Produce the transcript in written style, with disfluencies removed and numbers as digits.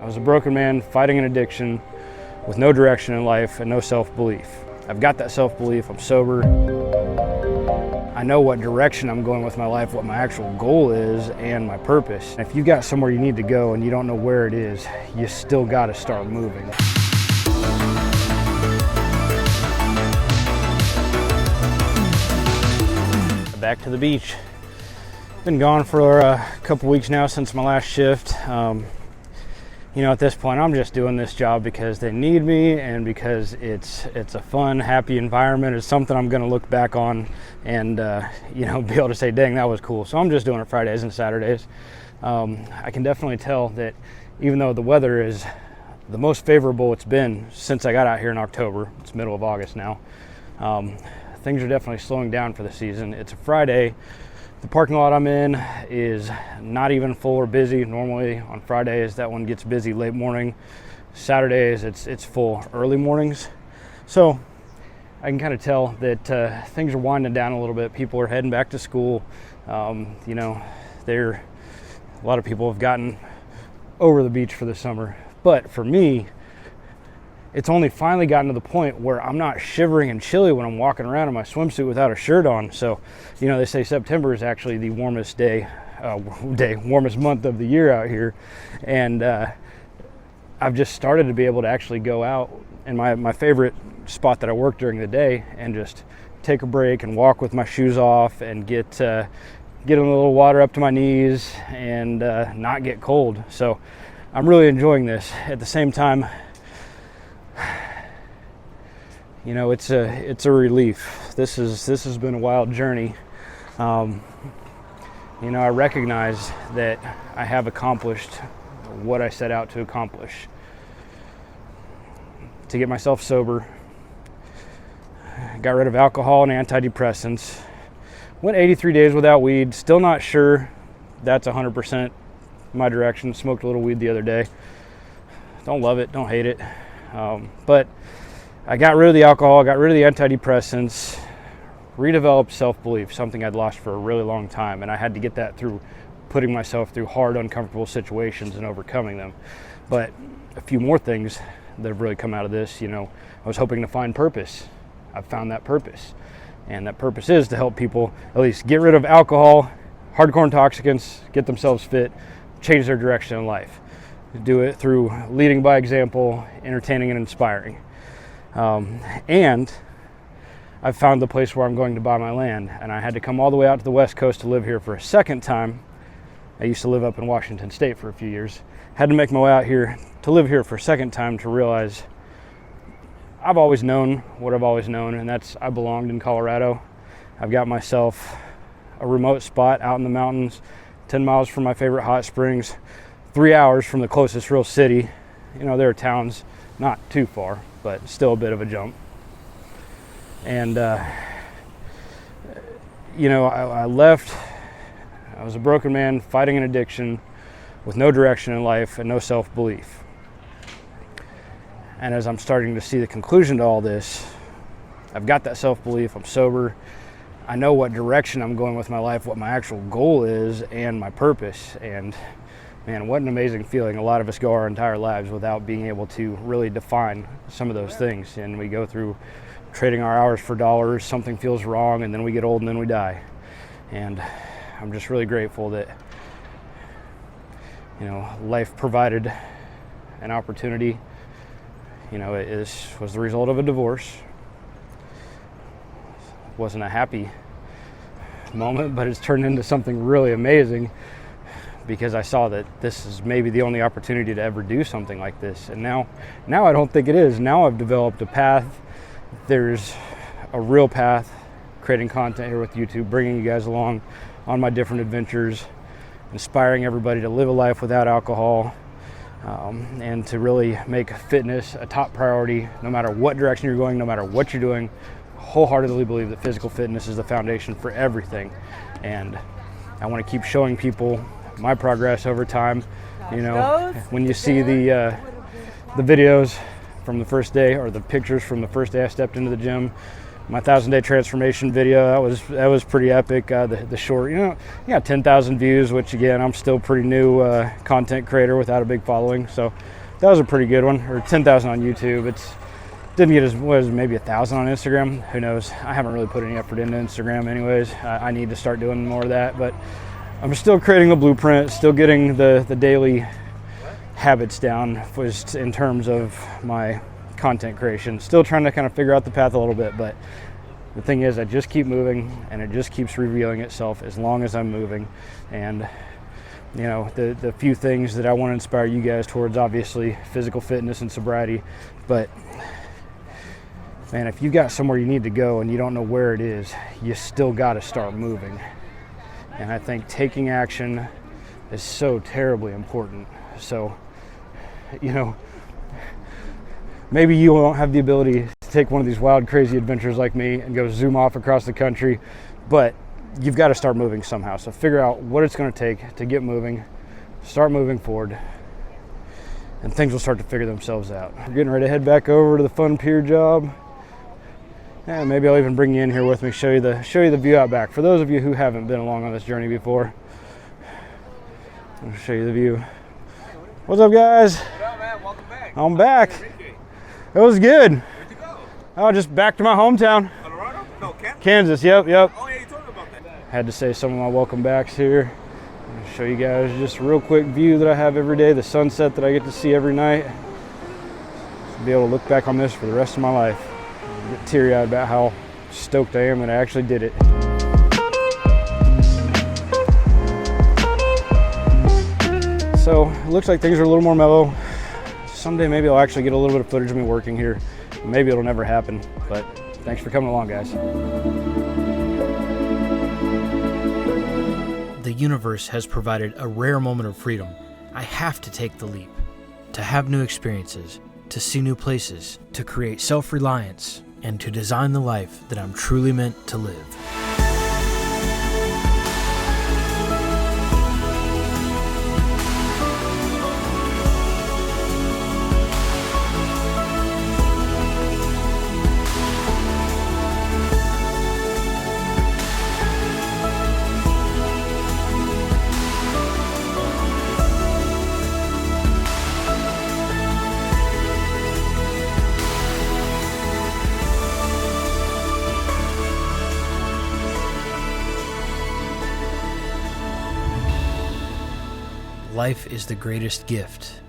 I was a broken man fighting an addiction with no direction in life and no self-belief. I've got that self-belief, I'm sober. I know what direction I'm going with my life, what my actual goal is, and my purpose. If you've got somewhere you need to go and you don't know where it is, you still got to start moving. Back to the beach. Been gone for a couple weeks now since my last shift. You know, at this point, I'm just doing this job because they need me and because it's a fun, happy environment. It's something I'm going to look back on and, you know, be able to say, dang, that was cool. So I'm just doing it Fridays and Saturdays. I can definitely tell that even though the weather is the most favorable it's been since I got out here in October, it's middle of August now, things are definitely slowing down for the season. It's a Friday. The parking lot I'm in is not even full or busy. Normally on Fridays that one gets busy late morning. Saturdays it's full early mornings. So I can kind of tell that things are winding down a little bit. People are heading back to school. You know, a lot of people have gotten over the beach for the summer. But for me, it's only finally gotten to the point where I'm not shivering and chilly when I'm walking around in my swimsuit without a shirt on. So, you know, they say September is actually the warmest warmest month of the year out here. And I've just started to be able to actually go out in my favorite spot that I work during the day and just take a break and walk with my shoes off and get in a little water up to my knees and not get cold. So I'm really enjoying this. At the same time, you know, it's a relief. This has been a wild journey. You know, I recognize that I have accomplished what I set out to accomplish. To get myself sober, got rid of alcohol and antidepressants, went 83 days without weed, still not sure that's 100% my direction. Smoked a little weed the other day. Don't love it, don't hate it. But I got rid of the alcohol, got rid of the antidepressants, redeveloped self-belief, something I'd lost for a really long time. And I had to get that through putting myself through hard, uncomfortable situations and overcoming them. But a few more things that have really come out of this, you know, I was hoping to find purpose. I've found that purpose. And that purpose is to help people at least get rid of alcohol, hardcore intoxicants, get themselves fit, change their direction in life. Do it through leading by example, entertaining and inspiring. And I've found the place where I'm going to buy my land, and I had to come all the way out to the West Coast to live here for a second time. I used to live up in Washington State for a few years. Had to make my way out here to live here for a second time to realize I've always known what I've always known, and that's I belonged in Colorado. I've got myself a remote spot out in the mountains, 10 miles from my favorite hot springs, 3 hours from the closest real city. You know, there are towns not too far, but still a bit of a jump. And, you know, I left. I was a broken man fighting an addiction with no direction in life and no self-belief. And as I'm starting to see the conclusion to all this, I've got that self-belief, I'm sober. I know what direction I'm going with my life, what my actual goal is, and my purpose. And man, what an amazing feeling. A lot of us go our entire lives without being able to really define some of those things. And we go through trading our hours for dollars, something feels wrong, and then we get old and then we die. And I'm just really grateful that, you know, life provided an opportunity. You know, it was the result of a divorce. It wasn't a happy moment, but it's turned into something really amazing, because I saw that this is maybe the only opportunity to ever do something like this. And now I don't think it is. Now I've developed a path. There's a real path, creating content here with YouTube, bringing you guys along on my different adventures, inspiring everybody to live a life without alcohol, and to really make fitness a top priority, no matter what direction you're going, no matter what you're doing. Wholeheartedly believe that physical fitness is the foundation for everything. And I want to keep showing people my progress over time. You know, when you see the videos from the first day, or the pictures from the first day I stepped into the gym, my 1,000-day transformation video, that was pretty epic. The short, 10,000 views, which again, I'm still pretty new content creator without a big following, so that was a pretty good one. Or 10,000 on YouTube. It's didn't get as maybe 1,000 on Instagram. Who knows? I haven't really put any effort into Instagram, anyways. I need to start doing more of that, but I'm still creating the blueprint, still getting the daily habits down in terms of my content creation. Still trying to kind of figure out the path a little bit, but the thing is, I just keep moving, and it just keeps revealing itself as long as I'm moving. And the few things that I want to inspire you guys towards, obviously physical fitness and sobriety, but man, if you got somewhere you need to go and you don't know where it is, you still got to start moving. And I think taking action is so terribly important. So, maybe you won't have the ability to take one of these wild, crazy adventures like me and go zoom off across the country, but you've got to start moving somehow. So figure out what it's going to take to get moving, start moving forward, and things will start to figure themselves out. We're getting ready to head back over to the fun pier job. Yeah, maybe I'll even bring you in here with me, show you the view out back. For those of you who haven't been along on this journey before, I'll show you the view. What's up, guys? What up, man? Welcome back. I'm back. It was good. Where'd you go? Oh, just back to my hometown. Colorado? No, Kansas. Kansas, yep. Oh, yeah, you told me about that. Had to say some of my welcome backs here. I'll show you guys just a real quick view that I have every day, the sunset that I get to see every night. To be able to look back on this for the rest of my life. Get teary-eyed about how stoked I am that I actually did it. So it looks like things are a little more mellow. Someday maybe I'll actually get a little bit of footage of me working here. Maybe it'll never happen, but thanks for coming along, guys. The universe has provided a rare moment of freedom. I have to take the leap, to have new experiences, to see new places, to create self-reliance, and to design the life that I'm truly meant to live. Life is the greatest gift,